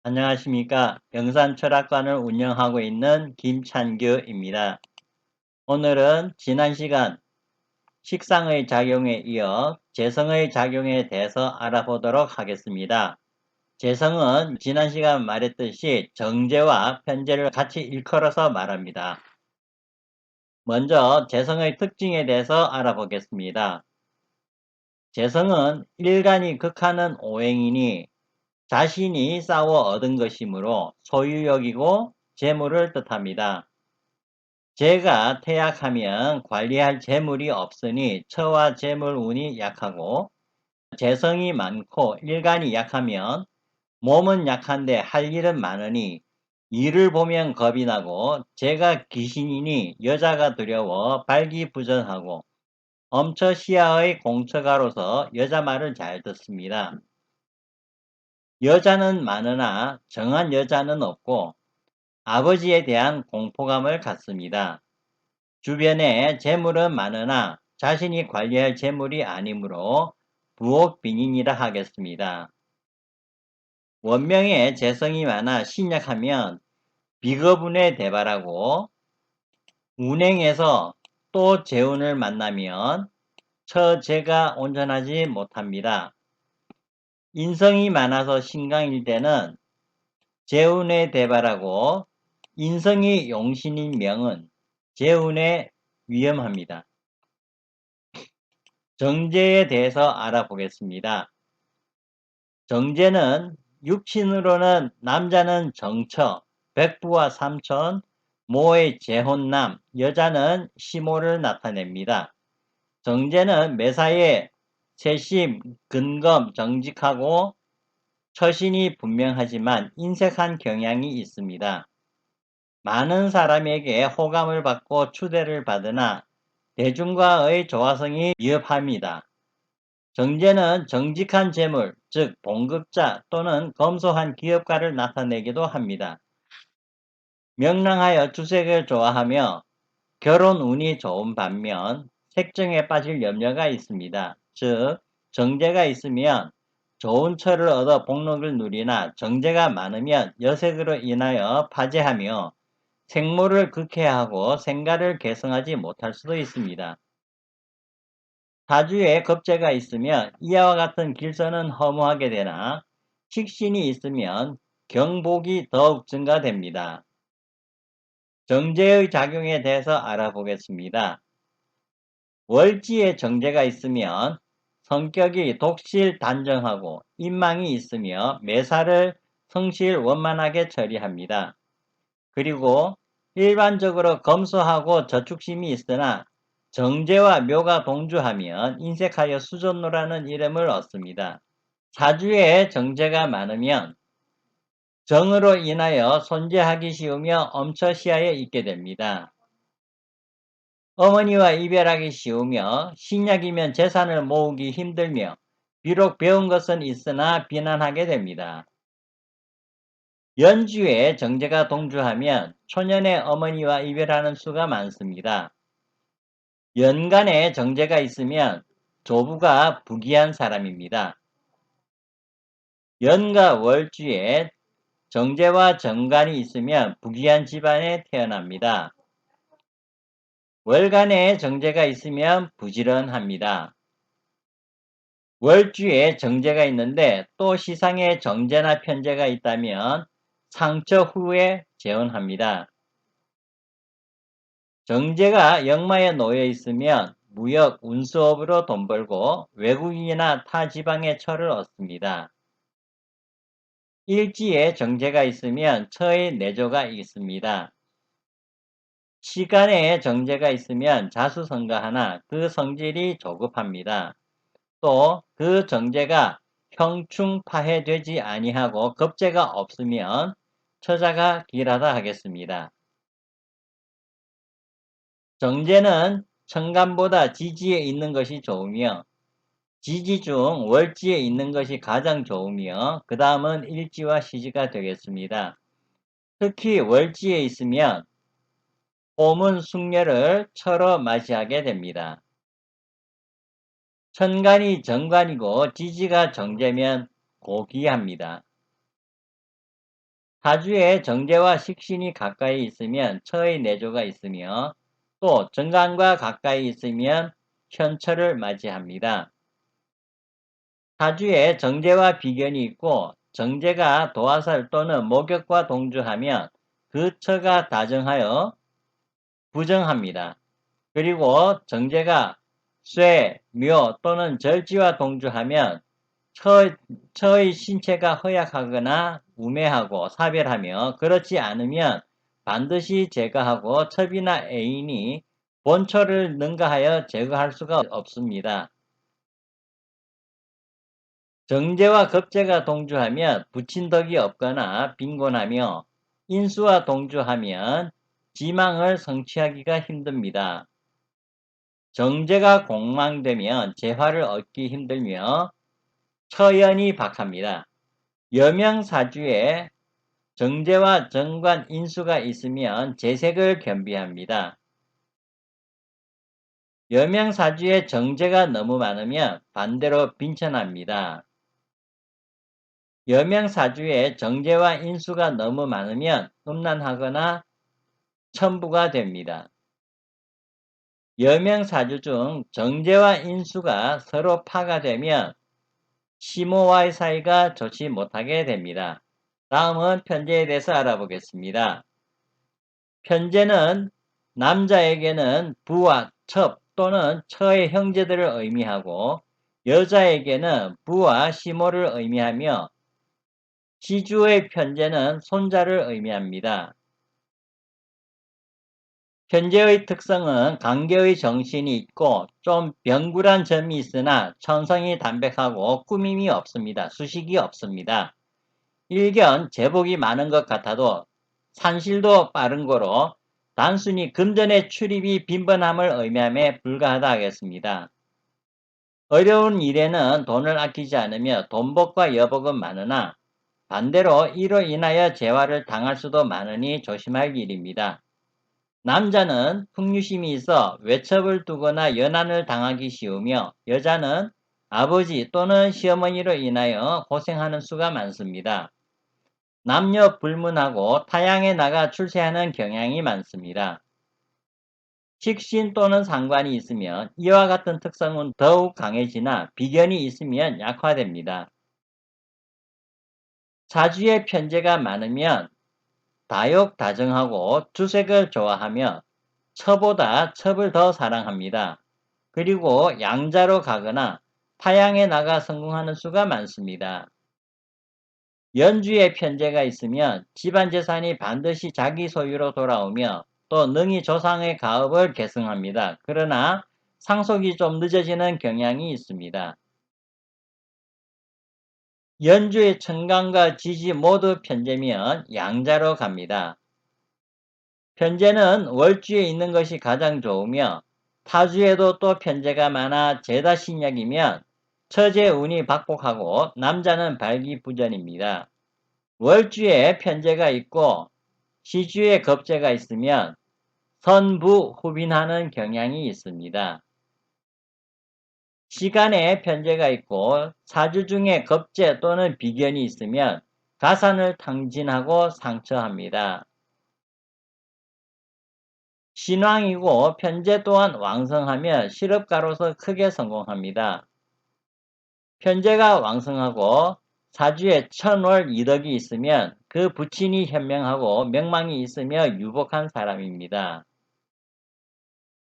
안녕하십니까. 영산철학관을 운영하고 있는 김찬규입니다. 오늘은 지난 시간 식상의 작용에 이어 재성의 작용에 대해서 알아보도록 하겠습니다. 재성은 지난 시간 말했듯이 정제와 편제를 같이 일컬어서 말합니다. 먼저 재성의 특징에 대해서 알아보겠습니다. 재성은 일간이 극하는 오행이니 자신이 싸워 얻은 것이므로 소유욕이고 재물을 뜻합니다. 재가 퇴약하면 관리할 재물이 없으니 처와 재물 운이 약하고, 재성이 많고 일간이 약하면 몸은 약한데 할 일은 많으니 일을 보면 겁이 나고, 재가 귀신이니 여자가 두려워 발기부전하고 엄처시야의 공처가로서 여자 말을 잘 듣습니다. 여자는 많으나 정한 여자는 없고 아버지에 대한 공포감을 갖습니다. 주변에 재물은 많으나 자신이 관리할 재물이 아니므로 부옥빈인이라 하겠습니다. 원명에 재성이 많아 신약하면 비거분에 대발하고, 운행에서 또 재운을 만나면 처재가 온전하지 못합니다. 인성이 많아서 신강일 때는 재운에 대발하고, 인성이 용신인 명은 재운에 위험합니다. 정제에 대해서 알아보겠습니다. 정제는 육신으로는 남자는 정처, 백부와 삼천, 모의 재혼남, 여자는 시모를 나타냅니다. 정제는 매사에 세심, 근검, 정직하고 처신이 분명하지만 인색한 경향이 있습니다. 많은 사람에게 호감을 받고 추대를 받으나 대중과의 조화성이 미흡합니다. 정제는 정직한 재물, 즉 봉급자 또는 검소한 기업가를 나타내기도 합니다. 명랑하여 주색을 좋아하며 결혼 운이 좋은 반면 색정에 빠질 염려가 있습니다. 즉 정제가 있으면 좋은 처를 얻어 복록을 누리나 정제가 많으면 여색으로 인하여 파재하며 생모를 극해하고 생가를 개성하지 못할 수도 있습니다. 사주에 겁재가 있으면 이와 같은 길선은 허무하게 되나, 식신이 있으면 경복이 더욱 증가됩니다. 정제의 작용에 대해서 알아보겠습니다. 월지에 정제가 있으면 성격이 독실 단정하고 인망이 있으며 매사를 성실원만하게 처리합니다. 그리고 일반적으로 검소하고 저축심이 있으나 정제와 묘가 동주하면 인색하여 수존노라는 이름을 얻습니다. 사주에 정제가 많으면 정으로 인하여 손재하기 쉬우며 엄처시야에 있게 됩니다. 어머니와 이별하기 쉬우며 신약이면 재산을 모으기 힘들며 비록 배운 것은 있으나 비난하게 됩니다. 연주에 정제가 동주하면 초년에 어머니와 이별하는 수가 많습니다. 연간에 정제가 있으면 조부가 부귀한 사람입니다. 연과 월주에 정제와 정간이 있으면 부귀한 집안에 태어납니다. 월간에 정제가 있으면 부지런합니다. 월주에 정제가 있는데 또 시상에 정제나 편제가 있다면 상처 후에 재혼합니다. 정제가 역마에 놓여 있으면 무역, 운수업으로 돈 벌고 외국인이나 타 지방의 처를 얻습니다. 일지에 정제가 있으면 처의 내조가 있습니다. 시간에 정제가 있으면 자수성가하나 그 성질이 조급합니다. 또 그 정제가 형충파해되지 아니하고 겁재가 없으면 처자가 길하다 하겠습니다. 정제는 천간보다 지지에 있는 것이 좋으며 지지 중 월지에 있는 것이 가장 좋으며 그 다음은 일지와 시지가 되겠습니다. 특히 월지에 있으면 봄은 숙녀를 처로 맞이하게 됩니다. 천간이 정관이고 지지가 정제면 고귀합니다. 사주에 정제와 식신이 가까이 있으면 처의 내조가 있으며 또 정관과 가까이 있으면 현처를 맞이합니다. 사주에 정제와 비견이 있고 정제가 도화살 또는 목욕과 동주하면 그 처가 다정하여 부정합니다. 그리고 정제가 쇠, 묘 또는 절지와 동주하면 처의 신체가 허약하거나 우매하고 사별하며 그렇지 않으면 반드시 제거하고 첩이나 애인이 본처를 능가하여 제거할 수가 없습니다. 정제와 겁제가 동주하면 붙인 덕이 없거나 빈곤하며 인수와 동주하면 지망을 성취하기가 힘듭니다. 정제가 공망되면 재화를 얻기 힘들며 처연이 박합니다. 여명사주에 정제와 정관 인수가 있으면 재색을 겸비합니다. 여명사주에 정제가 너무 많으면 반대로 빈천합니다. 여명사주에 정제와 인수가 너무 많으면 음란하거나 천부가 됩니다. 여명사주 중 정제와 인수가 서로 파가 되면 시모와의 사이가 좋지 못하게 됩니다. 다음은 편제에 대해서 알아보겠습니다. 편제는 남자에게는 부와 첩 또는 처의 형제들을 의미하고 여자에게는 부와 시모를 의미하며 시주의 편제는 손자를 의미합니다. 편제의 특성은 강계의 정신이 있고 좀 병굴한 점이 있으나 천성이 담백하고 꾸밈이 없습니다. 수식이 없습니다. 일견 제복이 많은 것 같아도 산실도 빠른 거로 단순히 금전의 출입이 빈번함을 의미함에 불과하다 하겠습니다. 어려운 일에는 돈을 아끼지 않으며 돈복과 여복은 많으나 반대로 이로 인하여 재화를 당할 수도 많으니 조심할 일입니다. 남자는 풍류심이 있어 외첩을 두거나 연한을 당하기 쉬우며 여자는 아버지 또는 시어머니로 인하여 고생하는 수가 많습니다. 남녀 불문하고 타향에 나가 출세하는 경향이 많습니다. 식신 또는 상관이 있으면 이와 같은 특성은 더욱 강해지나 비견이 있으면 약화됩니다. 사주에 편제가 많으면 다욕다정하고 주색을 좋아하며 처보다 첩을 더 사랑합니다. 그리고 양자로 가거나 타향에 나가 성공하는 수가 많습니다. 연주에 편제가 있으면 집안 재산이 반드시 자기 소유로 돌아오며 또 능히 조상의 가업을 계승합니다. 그러나 상속이 좀 늦어지는 경향이 있습니다. 연주의 천간과 지지 모두 편제면 양자로 갑니다. 편제는 월주에 있는 것이 가장 좋으며 타주에도 또 편제가 많아 제다신약이면 처제 운이 박복하고 남자는 발기부전입니다. 월주에 편제가 있고 시주에 겁제가 있으면 선부후빈하는 경향이 있습니다. 시간에 편제가 있고 사주 중에 겁제 또는 비견이 있으면 가산을 탕진하고 상처합니다. 신왕이고 편제 또한 왕성하며 실업가로서 크게 성공합니다. 편제가 왕성하고 사주에 천월 이덕이 있으면 그 부친이 현명하고 명망이 있으며 유복한 사람입니다.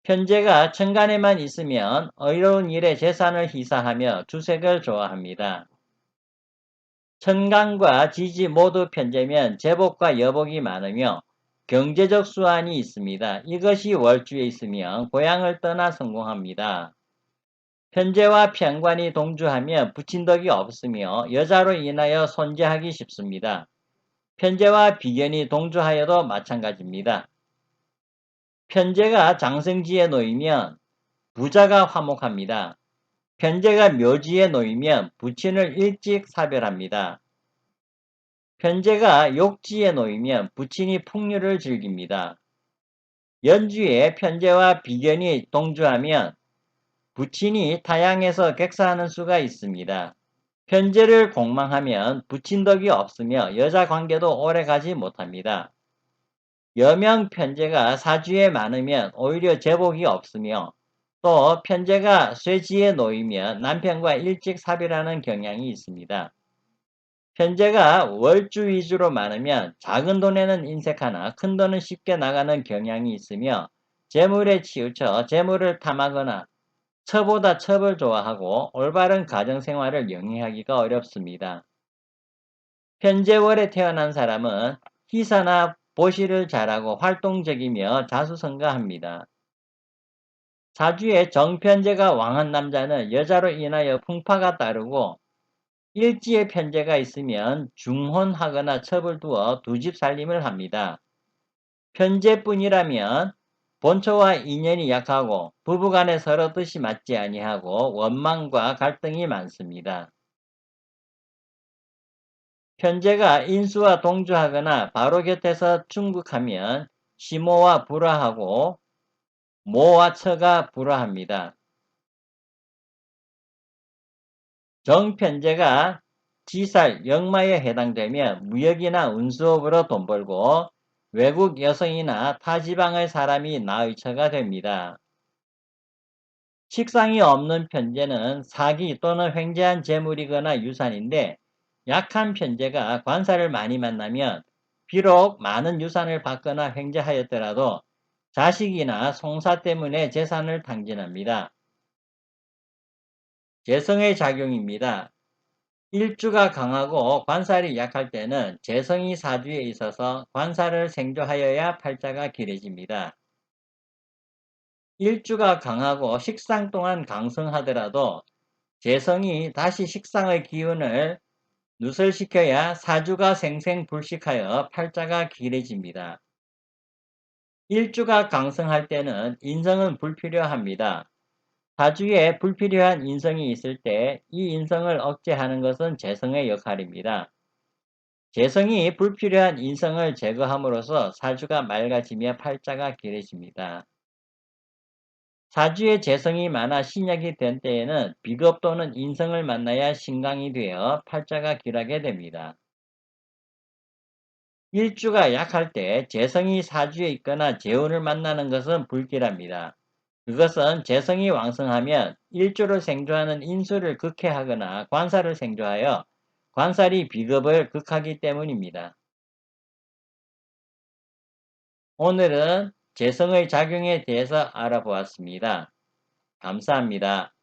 편제가 천간에만 있으면 어려운 일에 재산을 희사하며 주색을 좋아합니다. 천간과 지지 모두 편제면 제복과 여복이 많으며 경제적 수완이 있습니다. 이것이 월주에 있으면 고향을 떠나 성공합니다. 편제와 편관이 동주하면 부친덕이 없으며 여자로 인하여 손재하기 쉽습니다. 편제와 비견이 동주하여도 마찬가지입니다. 편제가 장생지에 놓이면 부자가 화목합니다. 편제가 묘지에 놓이면 부친을 일찍 사별합니다. 편제가 욕지에 놓이면 부친이 풍류를 즐깁니다. 연주에 편제와 비견이 동주하면 부친이 타향에서 객사하는 수가 있습니다. 편제를 공망하면 붙인 덕이 없으며 여자 관계도 오래 가지 못합니다. 여명 편제가 사주에 많으면 오히려 제복이 없으며 또 편제가 쇠지에 놓이면 남편과 일찍 사별하는 경향이 있습니다. 편제가 월주 위주로 많으면 작은 돈에는 인색하나 큰 돈은 쉽게 나가는 경향이 있으며 재물에 치우쳐 재물을 탐하거나 처보다 첩을 좋아하고 올바른 가정생활을 영위하기가 어렵습니다. 편제월에 태어난 사람은 희사나 보시를 잘하고 활동적이며 자수성가합니다. 사주에 정편제가 왕한 남자는 여자로 인하여 풍파가 따르고 일지에 편제가 있으면 중혼하거나 첩을 두어 두 집 살림을 합니다. 편제뿐이라면 본처와 인연이 약하고 부부간에 서로 뜻이 맞지 아니하고 원망과 갈등이 많습니다. 편제가 인수와 동조하거나 바로 곁에서 충국하면 시모와 불화하고 모와 처가 불화합니다. 정편제가 지살, 역마에 해당되며 무역이나 운수업으로 돈 벌고 외국 여성이나 타 지방의 사람이 나의 처가 됩니다. 식상이 없는 편제는 사기 또는 횡재한 재물이거나 유산인데 약한 편제가 관사를 많이 만나면 비록 많은 유산을 받거나 횡재하였더라도 자식이나 송사 때문에 재산을 탕진합니다. 재성의 작용입니다. 일주가 강하고 관살이 약할 때는 재성이 사주에 있어서 관살을 생조하여야 팔자가 길어집니다. 일주가 강하고 식상 또한 강성하더라도 재성이 다시 식상의 기운을 누설시켜야 사주가 생생불식하여 팔자가 길어집니다. 일주가 강성할 때는 인성은 불필요합니다. 사주에 불필요한 인성이 있을 때 이 인성을 억제하는 것은 재성의 역할입니다. 재성이 불필요한 인성을 제거함으로써 사주가 맑아지며 팔자가 길어집니다. 사주에 재성이 많아 신약이 된 때에는 비겁 또는 인성을 만나야 신강이 되어 팔자가 길하게 됩니다. 일주가 약할 때 재성이 사주에 있거나 재운을 만나는 것은 불길합니다. 그것은 재성이 왕성하면 일주를 생조하는 인수를 극해하거나 관사를 생조하여 관살이 비겁을 극하기 때문입니다. 오늘은 재성의 작용에 대해서 알아보았습니다. 감사합니다.